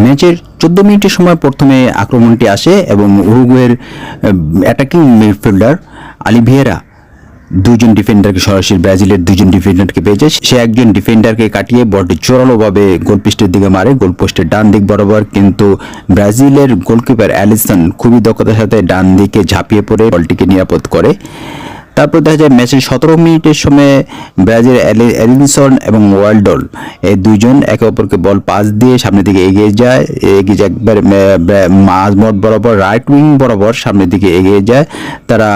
ম্যাচের 14 মিনিটের সময় প্রথমে আক্রমণটি আসে এবং উরুগুয়ের অ্যাটাকিং মিডফিল্ডার অলিভেরা দুজন ডিফেন্ডারকে সরাসরি ব্রাজিলের দুজন ডিফেন্ডারকে পেয়েছে। সে একজন ডিফেন্ডারকে কাটিয়ে বলটি জোরালোভাবে গোলপোস্টের দিকে মারে, গোলপোস্টের ডান দিক বরাবর, কিন্তু ব্রাজিলের গোলকিপার অ্যালিসন খুবই দক্ষতার সাথে ডান দিকে ঝাঁপিয়ে পড়ে বলটিকে নিরাপদ করে। তারপর দেখা যায় ম্যাচের 17 মিনিটের সময় ব্রাজিল এলিনসন এবং ওয়ালডল এই দুইজন একে অপরকে বল পাস দিয়ে সামনের দিকে এগিয়ে যায় একবার মাঝমাঠ বরাবর, রাইট উইং বরাবর সামনের দিকে এগিয়ে যায়। তারা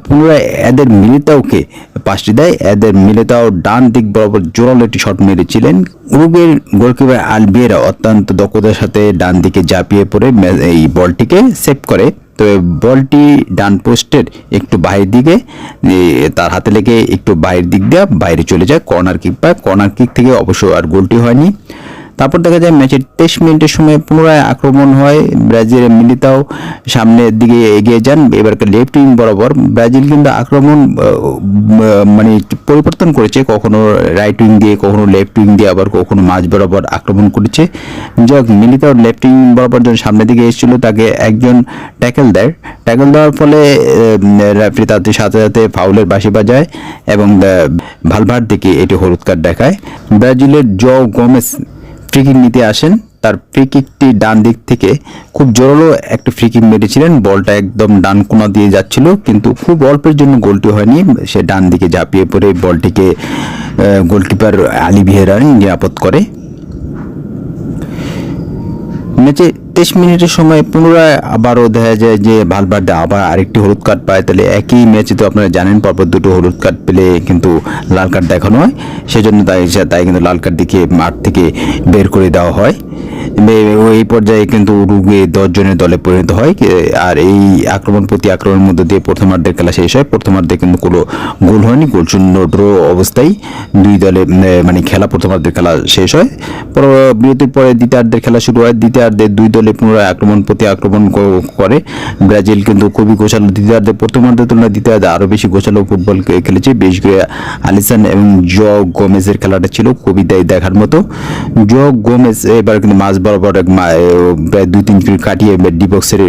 পুনরায় এদের মিলিতাওকে পাসটি দেয়। এদের মিলিতাও ডান দিক বরাবর জোরালো একটি শট মেরেছিলেন। উরুগুয়ের গোলকিপার আলভিয়েরা অত্যন্ত দক্ষতার সাথে ডান দিকে ঝাঁপিয়ে পড়ে এই বলটিকে সেভ করে। তো বলটি ডান পোস্টের একটু বাইরের দিকে তার হাতে লেগে একটু বাইরের দিক দিয়ে বাইরে চলে যায়, কর্নার কিক পায়। কর্নার কিক থেকে অবশ্য আর গোলটি হয়নি। তারপর দেখা যায় ম্যাচের 23 মিনিটের সময় পুনরায় আক্রমণ হয়। ব্রাজিলের মিলিতাও সামনের দিকে এগিয়ে যান, এবারকার লেফট উইং বরাবর। ব্রাজিল কিন্তু আক্রমণ মানে পরিবর্তন করেছে, কখনো রাইট উইং দিয়ে, কখনো লেফট উইং দিয়ে, আবার কখনো মাঝ বরাবর আক্রমণ করেছে। যাক, মিলিতাও লেফট উইং বরাবর যখন সামনের দিকে এসেছিল তাকে একজন ট্যাকেল দেয়। ট্যাকেল দেওয়ার ফলে রেফারি তাদের সাথে সাথে ফাউলের বাঁশি বাজায় এবং ভালভার্দেকে এটি হলুদ কার্ড দেখায়। ব্রাজিলের জো গোমেজ ফ্রিকিক নিতে আসেন। তার ফ্রিকিকটি ডান দিক থেকে খুব জোরালো একটা ফ্রিকিক মেরেছিলেন। বলটা একদম ডান কোণা দিয়ে যাচ্ছিল, কিন্তু খুব অল্পের জন্য গোলটি হয়নি। সে ডান দিকে ঝাঁপিয়ে পড়ে বলটিকে গোলকিপার অলিভেরা নিরাপদ করে। ম্যাচে 23 মিনিটের সময় পুনরায় আবারও দেখা যায় যে ভালভার্দে আবার আরেকটি হলুদ কার্ড পায়। তাহলে একই ম্যাচে তো আপনারা জানেন পরপর দুটো হলুদ কার্ড পেলে কিন্তু লাল কার্ড দেখানো হয়, সেজন্য তাই কিন্তু লাল কার্ড দিকে মাঠ থেকে বের করে দেওয়া হয়। এই পর্যায়ে কিন্তু উরুগুয়ে 10 জনের দলে পরিণত হয়। আর এই আক্রমণ প্রতি আক্রমণের মধ্যে দিয়ে প্রথমার্ধের খেলা শেষ হয়। প্রথমার্ধে কিন্তু কোনো গোল হয়নি, গোল শূন্য ড্র অবস্থায় দুই দলে মানে খেলা প্রথমার্ধের খেলা শেষ হয়। বিরতির পরে দ্বিতীয়ার্ধের খেলা শুরু হয়। দ্বিতীয়ার্ধে দুই দলে পুনরায় আক্রমণ প্রতি আক্রমণ করে। ব্রাজিল কিন্তু খুবই গোছালো দ্বিতীয়ার্ধে, প্রথমার্ধের তুলনায় দ্বিতীয়ার্ধে আরও বেশি গোছালো ফুটবল খেলেছে। বিশেষ করে আলিসন এবং জো গোমেজের খেলাটা ছিল খুবই দেখার মতো। জো গোমেজ এবার কিন্তু মাঝ বরাবর প্রায় 2-3 ফিট কাটিয়ে ডি বক্সের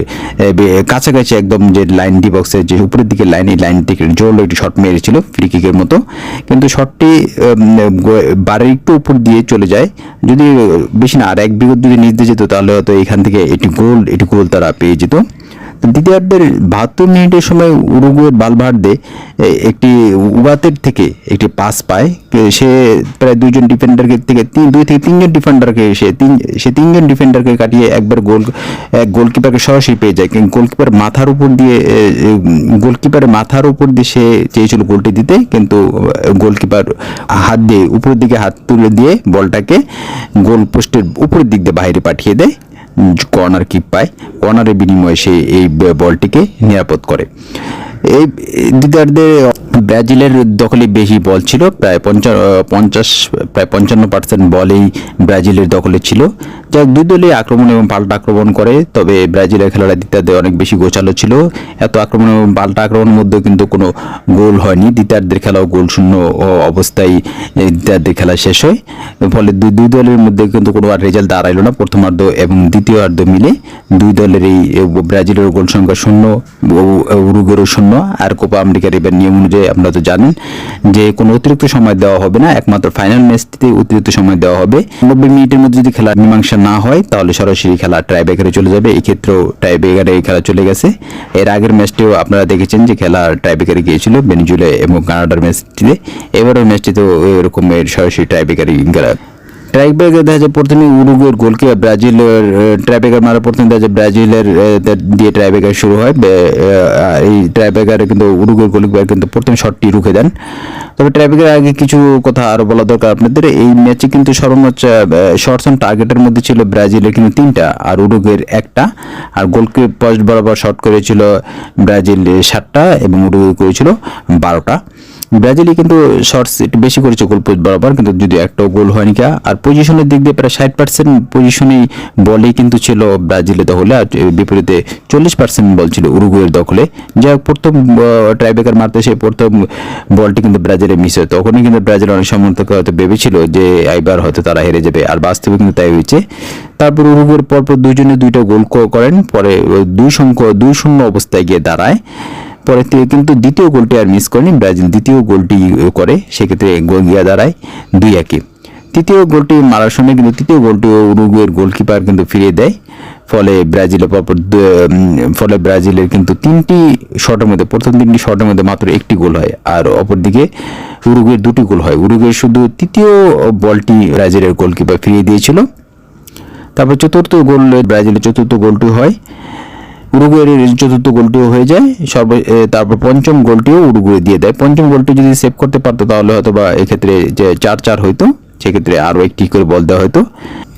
কাছাকাছি একদম যে লাইন, ডি বক্সের যে উপরের দিকে লাইন, এই লাইন থেকে জোরালো একটি শট মেরেছিল ফ্রি কিকের মতো, কিন্তু শটটি বারের একটু উপর দিয়ে চলে যায়। যদি বেশি না আর এক বিগত যদি নিতে যেত তাহলে হয়তো এখান থেকে এটি গোল তারা পেয়ে যেত। দ্বিতীয়ার্ধের 72 মিনিটের সময় উরুগুয়ের ভালভার্দে একটি উগাতের থেকে একটি পাস পায়। সে প্রায় দুইজন ডিফেন্ডারকে থেকে 2 থেকে 3 জন ডিফেন্ডারকে সে 3 জন ডিফেন্ডারকে কাটিয়ে একবার গোলকিপারকে সরাসরি পেয়ে যায়। গোলকিপারের মাথার উপর দিয়ে সে চেয়েছিল গোলটি দিতে, কিন্তু গোলকিপার হাত দিয়ে উপরের দিকে হাত তুলে দিয়ে বলটাকে গোল পোস্টের উপরের দিক দিয়ে বাইরে পাঠিয়ে দেয়। কর্নার কিক পায়। কর্নারের বিনিময়ে সে এই বলটিকে নিরাপদ করে। এই দ্বিতীয়ার্ধে ব্রাজিলের দখলে বেশি বল ছিল, প্রায় 55% বলেই ব্রাজিলের দখলে ছিল। যা দুই দলে আক্রমণ এবং পাল্টা আক্রমণ করে, তবে ব্রাজিলের খেলাটা দ্বিতীয়ার্ধে অনেক বেশি গোছালো ছিল। এত আক্রমণ এবং পাল্টা আক্রমণের মধ্যে কিন্তু কোনো গোল হয়নি। দ্বিতীয়ার্ধের খেলাও গোল শূন্য অবস্থায় দ্বিতীয়ার্ধের খেলা শেষ হয়। ফলে দুই দলের মধ্যে কিন্তু কোনো আর রেজাল্ট দাঁড়াইলো না। প্রথমার্ধ এবং দ্বিতীয়ার্ধ মিলে দুই দলের এই ব্রাজিলের গোল সংখ্যা 0, উরুগুয়েরও 0। আর কোপা আমেরিকার এবার নিয়ম অনুযায়ী আপনারা তো জানেন যে কোনো অতিরিক্ত সময় দেওয়া হবে না, একমাত্র ফাইনাল ম্যাচটিতে অতিরিক্ত সময় দেওয়া হবে। 90 মিনিটের মধ্যে যদি খেলা মীমাংসা না হয় তাহলে সরাসরি খেলা টাইব্রেকারে চলে যাবে। এই ক্ষেত্রেও টাইব্রেকারে খেলা চলে গেছে। এর আগের ম্যাচটিও আপনারা দেখেছেন যে খেলা টাইব্রেকারে গিয়েছিল ভেনেজুয়েলা এবং কানাডার ম্যাচটিতে। এবারের ম্যাচটিতেও এরকম সরাসরি টাইব্রেকারে গেলা। ট্রাইব্রেকার দেখা যায় প্রথমে উরুগুয়ের গোলকিপার ব্রাজিলের ট্রাইব্রেকার মারা প্রথমে দেখা যায় ব্রাজিলের দিয়ে ট্রাইব্রেকার শুরু হয়। এই ট্রাইব্রেকারে কিন্তু উরুগুয়ের গোলকিপার কিন্তু প্রথম শটটি রুখে দেন। তবে ট্রাইব্রেকারের আগে কিছু কথা আরও বলা দরকার আপনাদের। এই ম্যাচে কিন্তু সর্বোচ্চ শর্টস অন টার্গেটের মধ্যে ছিল ব্রাজিলের কিন্তু 3টা আর উরুগুয়ের 1টা। আর গোলকিপার পোস্ট বরাবর শট করেছিল ব্রাজিল 7টা এবং উরুগুয়ে করেছিল 12টা। ব্রাজিলই কিন্তু শর্টস একটু বেশি করেছে গোল পোস্ট বরাবর, কিন্তু যদি একটাও গোল হয়নি কা। আর পজিশনের দিক দিয়ে প্রায় 60% পজিশনেই বলই কিন্তু ছিল ব্রাজিলের দখলে, আর বিপরীতে 40% বল ছিল উরুগুয়ের দখলে। যাই হোক, প্রথম ট্রাইব্রেকার মারতে সেই প্রথম বলটি কিন্তু ব্রাজিলে মিস হয়। তখনই কিন্তু ব্রাজিল অনেক সমর্থক হয়তো ভেবেছিল যে এবার হয়তো তারা হেরে যাবে, আর বাস্তবে কিন্তু তাই হয়েছে। তারপর উরুগুয়ের পরপর দুইজনে দুইটা গোল করেন, পরে 2-0 অবস্থায় গিয়ে দাঁড়ায়। পরে কিন্তু দ্বিতীয় গোলটি আর মিস করেনি ব্রাজিল, দ্বিতীয় গোলটি করে, সেক্ষেত্রে গোল গিয়ে দাঁড়ায় 2-1। তৃতীয় গোলটি মারার সময় কিন্তু তৃতীয় গোলটি উরুগুয়ের গোলকিপার কিন্তু ফিরিয়ে দেয়। ফলে ব্রাজিলের কিন্তু 3টি শটের মধ্যে, প্রথম 3টি শটের মধ্যে মাত্র 1টি গোল হয়, আর অপরদিকে উরুগুয়ের 2টি গোল হয়। উরুগুয়ের শুধু তৃতীয় বলটি ব্রাজিলের গোলকিপার ফিরিয়ে দিয়েছিল। তারপর ব্রাজিলের চতুর্থ গোলটি হয়, উরুগুয়ের চতুর্থ গোলটিও হয়ে যায়। তারপর পঞ্চম গোলটিও উরুগুয়ে দিয়ে দেয়। পঞ্চম গোলটি যদি সেভ করতে পারতো তাহলে হয়তো বা এক্ষেত্রে যে 4-4 হইতো, সেক্ষেত্রে আরও একটি করে বল দেওয়া হতো।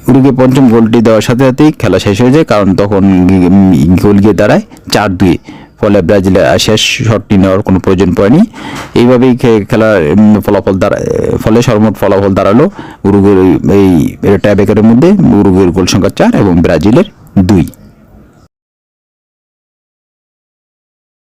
উরুগুয়ে পঞ্চম গোলটি দেওয়ার সাথে সাথেই খেলা শেষ হয়ে যায়, কারণ তখন গোল গিয়ে দাঁড়ায় 4-2। ফলে ব্রাজিলের শেষ শটটি নেওয়ার কোনো প্রয়োজন পড়েনি। এইভাবেই খেলার ফলে সর্বমোট ফলাফল দাঁড়ালো উরুগুয়ের এই টাইব্রেকারের মধ্যে উরুগুয়ের গোল সংখ্যা 4 এবং ব্রাজিলের 2।